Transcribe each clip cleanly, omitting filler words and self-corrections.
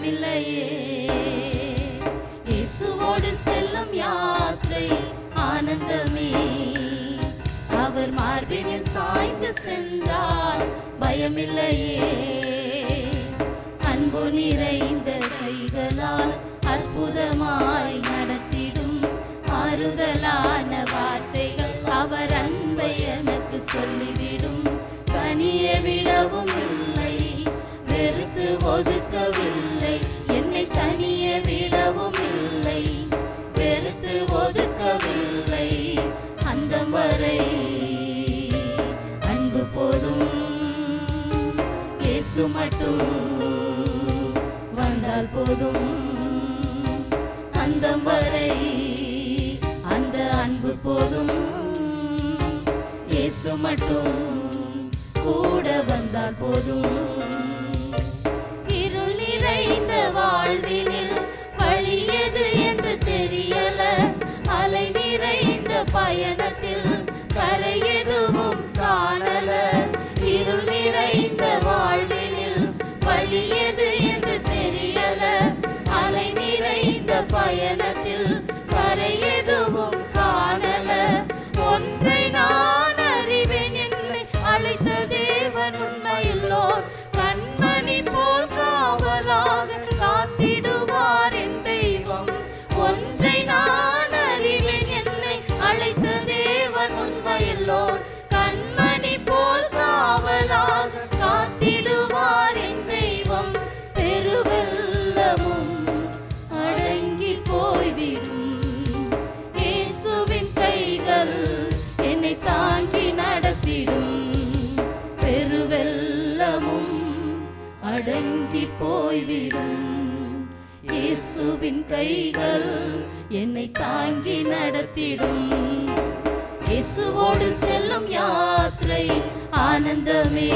பயமில்லையே. இயேசுவோடு செல்லும் யாத்திரை ஆனந்தமே. அவர் மார்பினில் சாய்ந்து சென்றால் பயமில்லையே. அன்பு நிறைந்த கைகளால் அற்புதமாய் நடத்திடும் ஆறுதலான வார்த்தைகள் அவர் அன்பை எனக்கு சொல்லிவிடும். தனிய விடவும் இல்லை, வெறுத்து ஒதுக்கவில்லை. என்னை தனிய விடவும் இல்லை, வெறுத்து ஒதுக்கவில்லை. அந்த வரை அன்பு போதும், இயேசு மட்டும் வந்தால் போதும். அந்த வரை அந்த அன்பு போதும், இயேசு மட்டும் கூட வந்தால் போதும். இருள் நிறைந்த வாழ்வினில் வழி எது என்று தெரியல. அலை நிறைந்த பயணத்தில் கரை எதுவும் காணல. இருள் நிறைந்த வாழ்வினில் வழி எது என்று தெரியல. அலை நிறைந்த பயணத்தில் கரை எதுவும் காணல. ஒன்றை நான் அறிவேன், என்னை அழைத்த தேவன் உண்மையுள்ளோர். கண்மணி போல் காவலாக காத்திடுவார் என் தெய்வம். ஒன்றை நான் அறிவேன், என்னை அழைத்த தேவன் உண்மையுள்ளோர். கண்மணி போல் காவலாக காத்திடுவார் என் தெய்வம். பெருவெள்ளமும் அடங்கி போய்விடும், இயேசுவின் கைகள் என்னை தாங்கி நடத்திடும். பெருவெள்ளமும் அடங்கி போய்விடும், இயேசுவின் கைகள் என்னை தாங்கி நடத்திடும். இயேசுவோடு செல்லும் யாத்திரை ஆனந்தமே.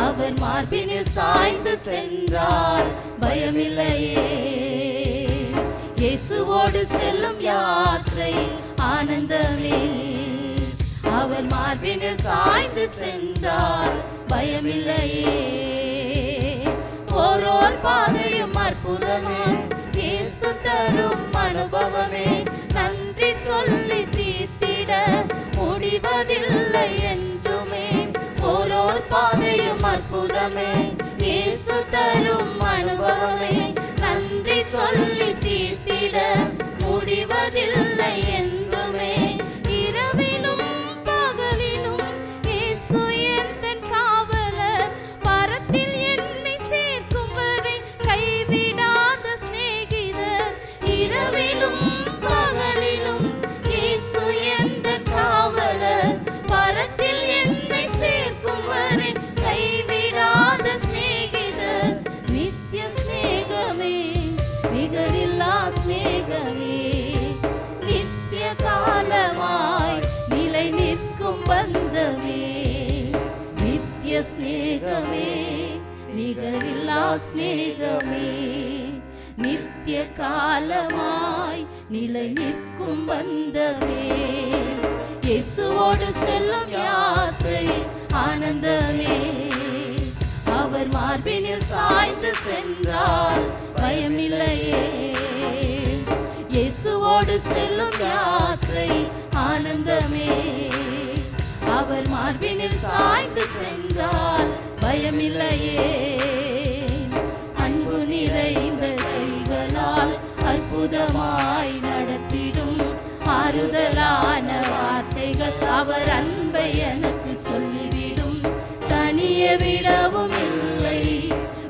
அவர் மார்பினில் சாய்ந்து சென்றால் பயமில்லையே. இயேசுவோடு செல்லும் யாத்திரை ஆனந்தமே. அவர் மார்பினில் சாய்ந்து சென்றால் பயமில்லையே. ஓரோர் பாதையும் அற்புதமே, இயேசு தரும் அனுபவமே. நன்றி சொல்லி தீர்த்திட முடிவதில்லை என்றுமே. ஓரோர் பாதையும் அற்புதமே, இயேசு தரும் அனுபவமே. நன்றி சொல்லி தீர்த்திட முடிவதில்லை என்றுமே. இரவிலும் பகலிலும் இயேசு எந்தன் காவலர். பரத்தில் என்னை சேர்க்கும் வரை கைவிடாத சிநேகிதர். இரவிலும் பகலிலும் இயேசு எந்தன் காவலர். பரத்தில் என்னை சேர்க்கும் வரை கைவிடாத சிநேகிதர். நித்திய சிநேகமே, நிகரில்லா சிநேகமே. நித்திய காலமாய் நிலை நிற்கும் பந்தமே. நித்திய சிநேகமே, நிகரில்லா சிநேகமே. நித்திய காலமாய் நிலை நிற்கும் பந்தமே. இயேசுவோடு செல்லும் யாத்திரை ஆனந்தமே. அவர் மார்பினில் சாய்ந்து சென்றால் பயமில்லையே. இயேசுவோடு செல்லும் யாத்திரை ஆனந்தமே. அவர் மார்பினில் சாய்ந்து சென்றால் பயமில்லையே. அன்பு நிறைந்த கைகளால் அற்புதமாய் நடத்திடும் ஆறுதலான வார்த்தைகள் அவர் அன்பை எனக்கு சொல்லிவிடும். தனிய விடவும் இல்லை,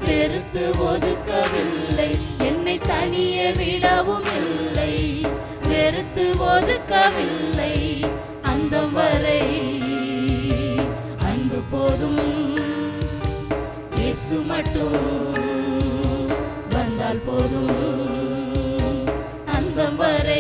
வெறுத்து ஒதுக்கவில்லை. என்னை தனிய விடவும் இல்லை, வெறுத்து ஒதுக்கவில்லை. அந்த வரை அன்பு போதும், இயேசு மட்டும் வந்தால் போதும். அந்த வரை